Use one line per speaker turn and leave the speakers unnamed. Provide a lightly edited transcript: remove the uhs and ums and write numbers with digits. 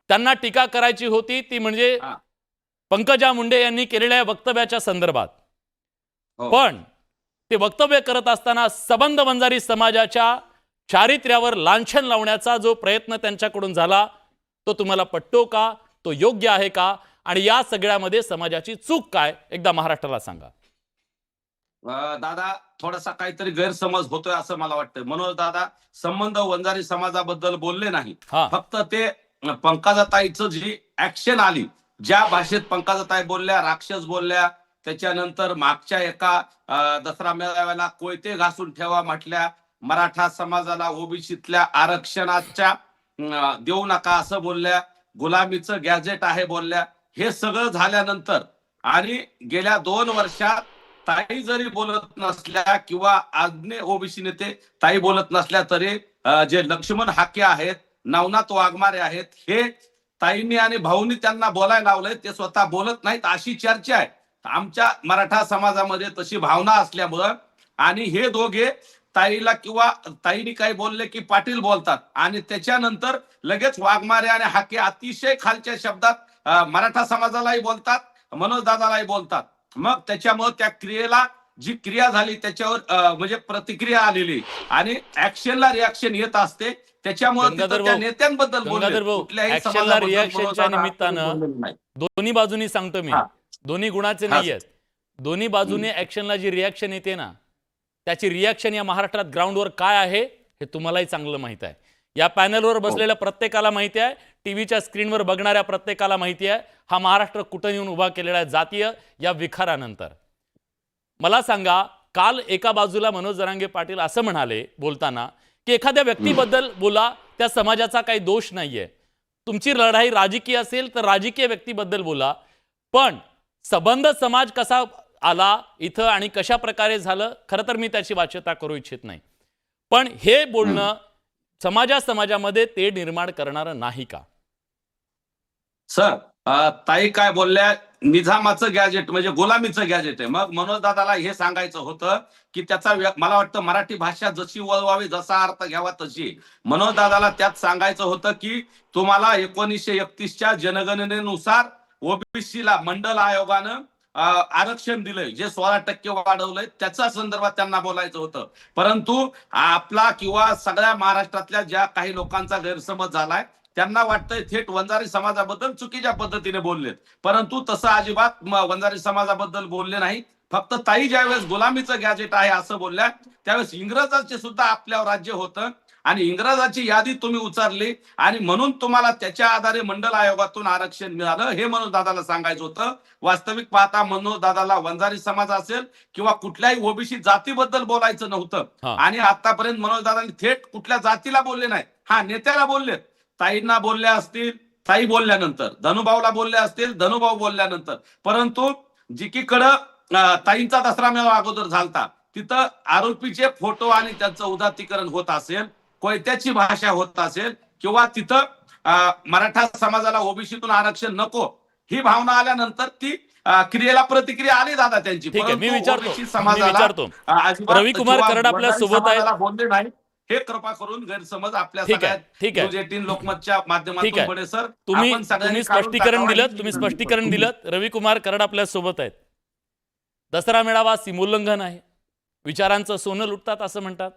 त्यांना टीका करायची होती ती म्हणजे पंकजा मुंडे यांनी केलेल्या वक्तव्याच्या संदर्भात। पण ते वक्तव्य करत असताना सबंध वंजारी समाजाच्या चारित्र्यावर लांछन लावण्याचा जो प्रयत्न त्यांच्याकडून झाला तो तुम्हाला पटतो का? तो योग्य आहे का? आणि या सगळ्यामध्ये समाजाची चूक काय एकदा महाराष्ट्राला सांगा।
दादा थोडासा काहीतरी गैरसमज होतोय असं मला वाटतं। मनोज दादा संबंध वंजारी समाजाबद्दल बोलले नाही, फक्त ते पंकजाताईचं जी ऍक्शन आली, ज्या भाषेत पंकजाताई बोलल्या, राक्षस बोलल्या, त्याच्यानंतर मागच्या एका दसरा मेळाव्याला कोयते घासून ठेवा म्हटल्या, मराठा समाजाला ओबीसीतल्या आरक्षणाच्या देऊ नका असं बोलल्या, गुलामीचं गॅजेट आहे बोलल्या। हे सगळं झाल्यानंतर आणि गेल्या 2 वर्षात ताई जरी बोलत नसल्या किंवा आज्ञे ओबीसी नेते ताई बोलत नसल्या तरी जे लक्ष्मण हाके आहेत, नवनाथ वाघमारे आहेत, हे ताईंनी आणि भाऊंनी त्यांना बोलायला लावलंय, ते स्वतः बोलत नाहीत अशी चर्चा आहे। आमच्या मराठा समाजामध्ये तशी भावना असल्यामुळं आणि हे दोघे ताईला किंवा ताईनी काही बोलले की पाटील बोलतात आणि त्याच्यानंतर लगेच वाघमारे आणि हाके अतिशय खालच्या शब्दात मराठा समाजालाही बोलतात, मनोज दादालाही बोलतात। मग त्याच्यामुळे त्या क्रियेला जी क्रिया झाली त्याच्यावर म्हणजे प्रतिक्रिया आलेली आणि ऍक्शनला रिॲक्शन येत असते। त्याच्यामुळे त्या नेत्यांबद्दल
ऍक्शनला रिॲक्शनच्या निमित्तानं दोन्ही बाजूनी सांगतो मी, दोन्ही गुणाचे नाही आहेत, दोन्ही बाजूने ऍक्शनला जी रिॲक्शन येते ना त्याची रिॲक्शन या महाराष्ट्रात ग्राउंडवर काय आहे हे तुम्हालाही चांगलं माहित आहे। या पॅनलवर बसलेल्या प्रत्येकाला माहिती आहे, टीव्हीच्या स्क्रीनवर बघणाऱ्या प्रत्येकाला माहिती आहे हा महाराष्ट्र कुठं येऊन उभा केलेला आहे जातीय या विखारानंतर। मला सांगा, काल एका बाजूला मनोज जरांगे पाटील असं म्हणाले बोलताना की एखाद्या व्यक्तीबद्दल बोला, त्या समाजाचा काही दोष नाहीये, तुमची लढाई राजकीय असेल तर राजकीय व्यक्तीबद्दल बोला, पण सबंध समाज कसा आला इथं आणि कशा प्रकारे झालं खरं तर मी त्याची वाच्यता करू इच्छित नाही, पण हे बोलणं समाजामध्ये ते निर्माण करणारं नाही का?
सर ताई काय बोलल्या, निजामाचं गॅजेट म्हणजे गुलामीचं गॅजेट आहे। मग मनोज दादाला हे सांगायचं होतं की त्याचा मला वाटतं मराठी भाषा जशी वळवावी, जसा अर्थ घ्यावा तशी मनोज दादाला त्यात सांगायचं होतं की तुम्हाला 1931च्या जनगणनेनुसार ओबीसीला मंडल आयोगानं आरक्षण दिलंय, जे 16% वाढवलंय, त्याच्या संदर्भात त्यांना बोलायचं होतं। परंतु आपला किंवा सगळ्या महाराष्ट्रातल्या ज्या काही लोकांचा गैरसमज झालाय त्यांना वाटतंय थेट वंजारी समाजाबद्दल चुकीच्या पद्धतीने बोललेत, परंतु तसं अजिबात वंजारी समाजाबद्दल बोलले नाही। फक्त ताई ज्यावेळेस गुलामीचं गॅजेट आहे असं बोलल्या त्यावेळेस इंग्रजांचे सुद्धा आपल्यावर राज्य होतं आणि इंग्रजाची यादी तुम्ही उचलली आणि म्हणून तुम्हाला त्याच्या आधारे मंडल आयोगातून आरक्षण मिळालं, हे मनोज दादाला सांगायचं होतं। वास्तविक पाहता मनोज दादाला वंजारी समाज असेल किंवा कुठल्याही ओबीसी जातीबद्दल बोलायचं नव्हतं आणि आतापर्यंत मनोज दादांनी थेट कुठल्या जातीला बोलले नाही, हा नेत्याला बोललेत। ताईंना बोलल्या असतील, ताई बोलल्यानंतर, धनुभाऊला बोलले असतील, धनुभाऊ बोलल्यानंतर, परंतु जिकीकडं ताईंचा दसरा मेळावा अगोदर झालता तिथं आरोपीचे फोटो आणि त्यांचं उदात्तीकरण होत असेल, कोयत्याची भाषा होत असेल किंवा तिथं मराठा समाजाला ओबीसीतून आरक्षण नको ही भावना आल्यानंतर ती क्रियेला प्रतिक्रिया आली दादा त्यांची।
ठीक आहे, मी विचारतो रविकुमार करड आपल्या सोबत आहे,
बोलले नाही हे कृपा करून गैरसमज आपल्या सगळ्यात 18 लोकमतच्या माध्यमातून बडे सर
तुम्ही स्पष्टीकरण दिलं। रविकुमार करड आपल्या सोबत आहेत। दसरा मेळावा सीमोल्लंघन आहे, विचारांचं सोनं लुटतात असं म्हणतात,